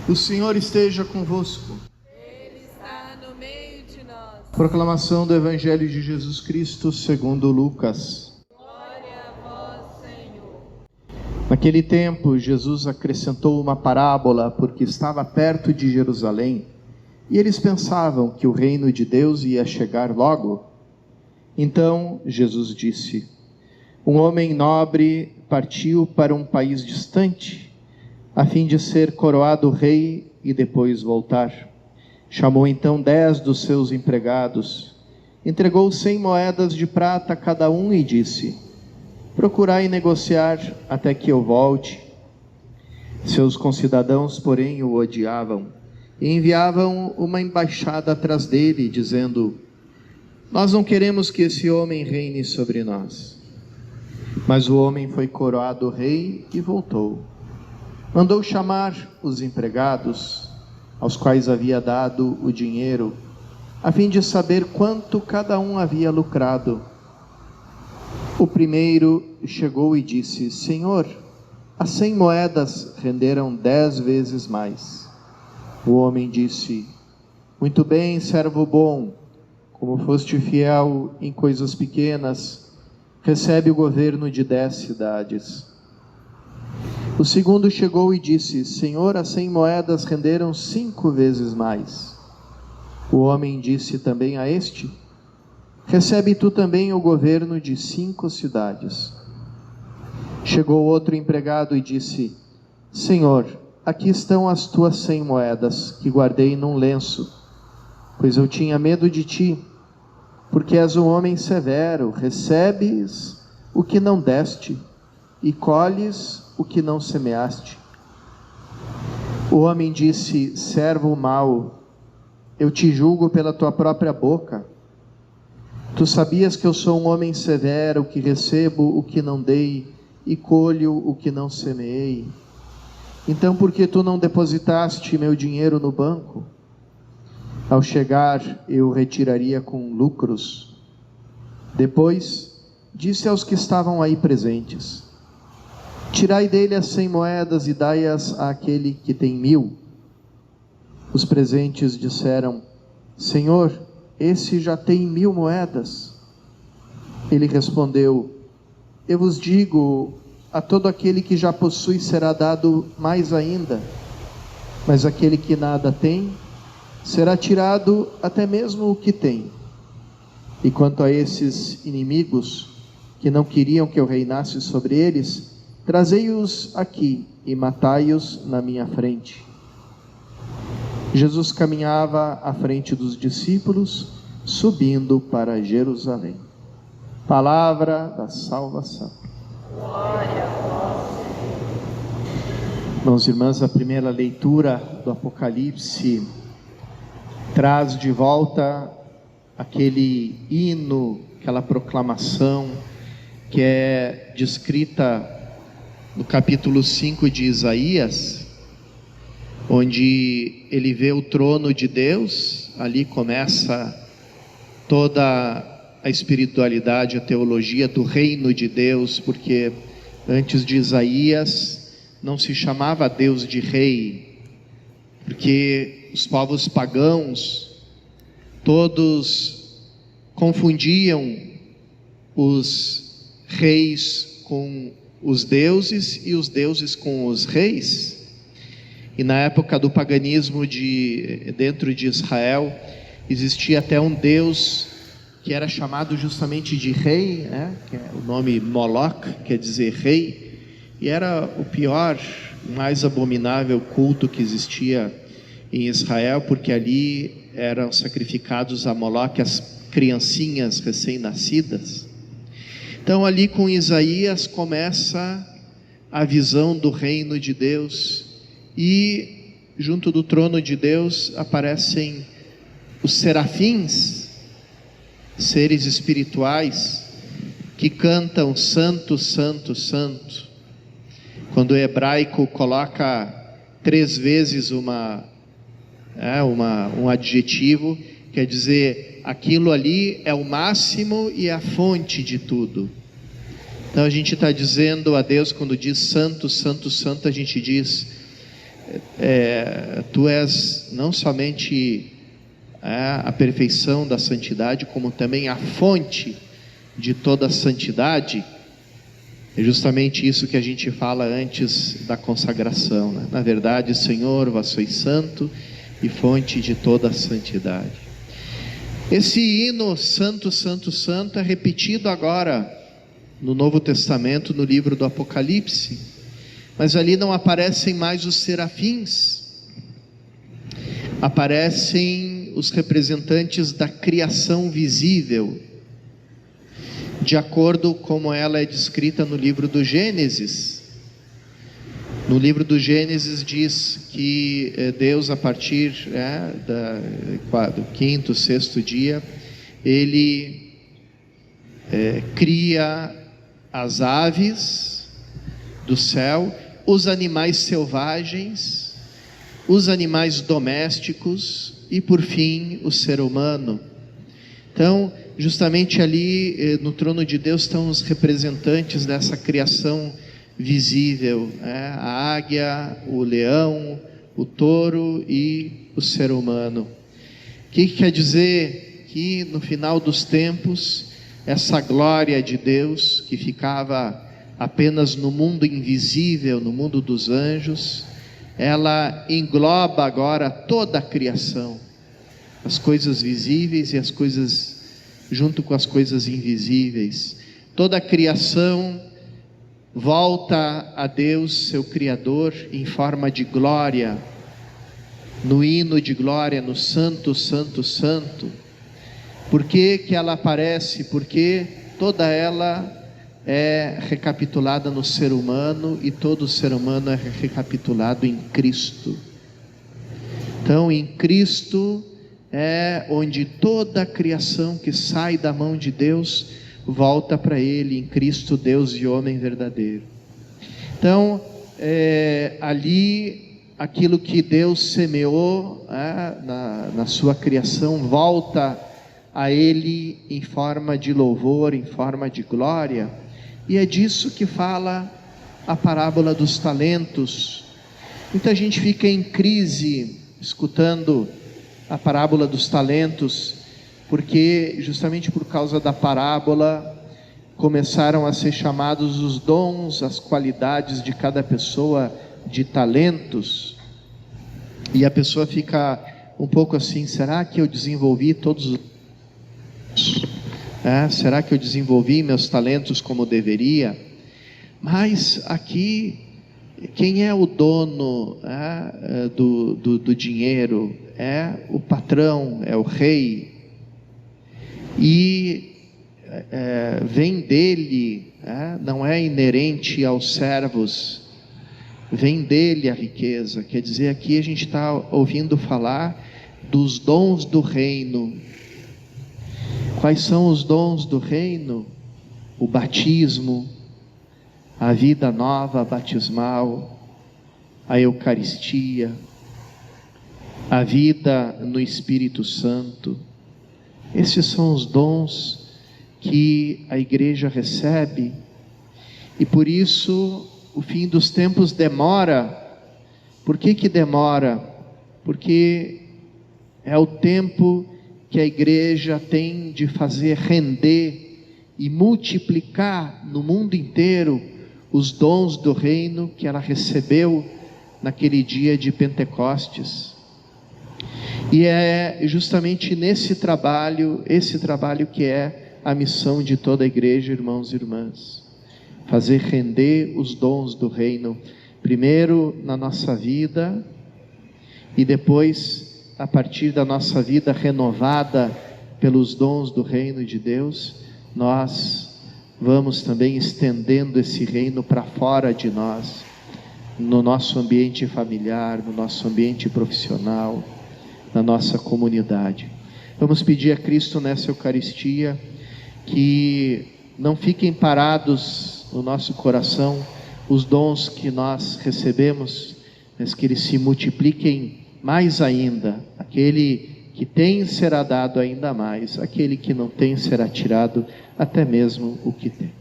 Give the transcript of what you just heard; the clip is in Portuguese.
O Senhor esteja convosco. Ele está no meio de nós. Proclamação do Evangelho de Jesus Cristo segundo Lucas. Glória a vós, Senhor. Naquele tempo, Jesus acrescentou uma parábola, porque estava perto de Jerusalém, e eles pensavam que o reino de Deus ia chegar logo. Então, Jesus disse: um homem nobre partiu para um país distante, a fim de ser coroado rei e depois voltar. Chamou então 10 dos seus empregados, entregou 100 moedas de prata a cada um e disse: procurai negociar até que eu volte. Seus concidadãos, porém, o odiavam e enviavam uma embaixada atrás dele, dizendo: nós não queremos que esse homem reine sobre nós. Mas o homem foi coroado rei e voltou. Mandou chamar os empregados, aos quais havia dado o dinheiro, a fim de saber quanto cada um havia lucrado. O primeiro chegou e disse: Senhor, as 100 moedas renderam 10 vezes mais. O homem disse: muito bem, servo bom, como foste fiel em coisas pequenas, recebe o governo de 10 cidades. O segundo chegou e disse: Senhor, as 100 moedas renderam 5 vezes mais. O homem disse também a este: recebe tu também o governo de 5 cidades. Chegou outro empregado e disse: Senhor, aqui estão as tuas 100 moedas, que guardei num lenço, pois eu tinha medo de ti, porque és um homem severo, recebes o que não deste, e colhes o que não semeaste. O homem disse: servo mau, eu te julgo pela tua própria boca. Tu sabias que eu sou um homem severo, que recebo o que não dei, e colho o que não semeei. Então por que tu não depositaste meu dinheiro no banco? Ao chegar, eu retiraria com lucros. Depois, disse aos que estavam aí presentes: tirai dele as 100 moedas e dai-as àquele que tem 1000. Os presentes disseram: Senhor, esse já tem 1000 moedas. Ele respondeu: eu vos digo, a todo aquele que já possui será dado mais ainda, mas aquele que nada tem, será tirado até mesmo o que tem. E quanto a esses inimigos, que não queriam que eu reinasse sobre eles, trazei-os aqui e matai-os na minha frente. Jesus caminhava à frente dos discípulos, subindo para Jerusalém. Palavra da salvação. Glória a vós, Irmãos e irmãs, a primeira leitura do Apocalipse traz de volta aquele hino, aquela proclamação que é descrita no capítulo 5 de Isaías, onde ele vê o trono de Deus. Ali começa toda a espiritualidade, a teologia do reino de Deus, porque antes de Isaías não se chamava Deus de rei, porque os povos pagãos todos confundiam os reis com os deuses e os deuses com os reis. E na época do paganismo dentro de Israel, existia até um deus que era chamado justamente de rei, né? Que é o nome Moloch, quer dizer rei, e era o pior, mais abominável culto que existia em Israel, porque ali eram sacrificados a Moloch as criancinhas recém-nascidas. Então ali com Isaías começa a visão do reino de Deus, e junto do trono de Deus aparecem os serafins, seres espirituais, que cantam santo, santo, santo. Quando o hebraico coloca 3 vezes um adjetivo, quer dizer, aquilo ali é o máximo e a fonte de tudo. Então a gente está dizendo a Deus, quando diz santo, santo, santo, a gente diz: Tu és não somente a perfeição da santidade, como também a fonte de toda a santidade. É justamente isso que a gente fala antes da consagração, né? Na verdade, Senhor, vós sois santo e fonte de toda a santidade. Esse hino Santo, Santo, Santo é repetido agora no Novo Testamento, no livro do Apocalipse, mas ali não aparecem mais os serafins, aparecem os representantes da criação visível, de acordo como ela é descrita no livro do Gênesis. No livro do Gênesis diz que Deus, a partir do quinto, sexto dia, Ele cria as aves do céu, os animais selvagens, os animais domésticos e, por fim, o ser humano. Então, justamente ali no trono de Deus estão os representantes dessa criação visível, a águia, o leão, o touro e o ser humano. O que quer dizer? Que no final dos tempos, essa glória de Deus que ficava apenas no mundo invisível, no mundo dos anjos, ela engloba agora toda a criação, as coisas visíveis e as coisas junto com as coisas invisíveis. Toda a criação volta a Deus, seu Criador, em forma de glória, no hino de glória, no Santo, Santo, Santo. Por que que ela aparece? Porque toda ela é recapitulada no ser humano, e todo ser humano é recapitulado em Cristo. Então, em Cristo é onde toda a criação que sai da mão de Deus volta para Ele, em Cristo, Deus e homem verdadeiro. Então, ali, aquilo que Deus semeou na sua criação, volta a Ele em forma de louvor, em forma de glória, e é disso que fala a parábola dos talentos. Muita gente fica em crise escutando a parábola dos talentos, porque justamente por causa da parábola começaram a ser chamados os dons, as qualidades de cada pessoa de talentos, e a pessoa fica um pouco assim: será que eu desenvolvi todos os será que eu desenvolvi meus talentos como deveria? Mas aqui, quem é o dono do dinheiro? É o patrão, é o rei, e vem dele, não é inerente aos servos, vem dele a riqueza. Quer dizer, aqui a gente está ouvindo falar dos dons do reino. Quais são os dons do reino? O batismo, a vida nova batismal, a Eucaristia, a vida no Espírito Santo. Esses são os dons que a igreja recebe, e por isso o fim dos tempos demora. Por que demora? Porque é o tempo que a igreja tem de fazer render e multiplicar no mundo inteiro os dons do reino que ela recebeu naquele dia de Pentecostes. E é justamente nesse trabalho, esse trabalho que é a missão de toda a igreja, irmãos e irmãs. Fazer render os dons do reino, primeiro na nossa vida, e depois, a partir da nossa vida renovada pelos dons do reino de Deus, nós vamos também estendendo esse reino para fora de nós, no nosso ambiente familiar, no nosso ambiente profissional, na nossa comunidade. Vamos pedir a Cristo nessa Eucaristia que não fiquem parados no nosso coração os dons que nós recebemos, mas que eles se multipliquem mais ainda. Aquele que tem será dado ainda mais, aquele que não tem será tirado até mesmo o que tem.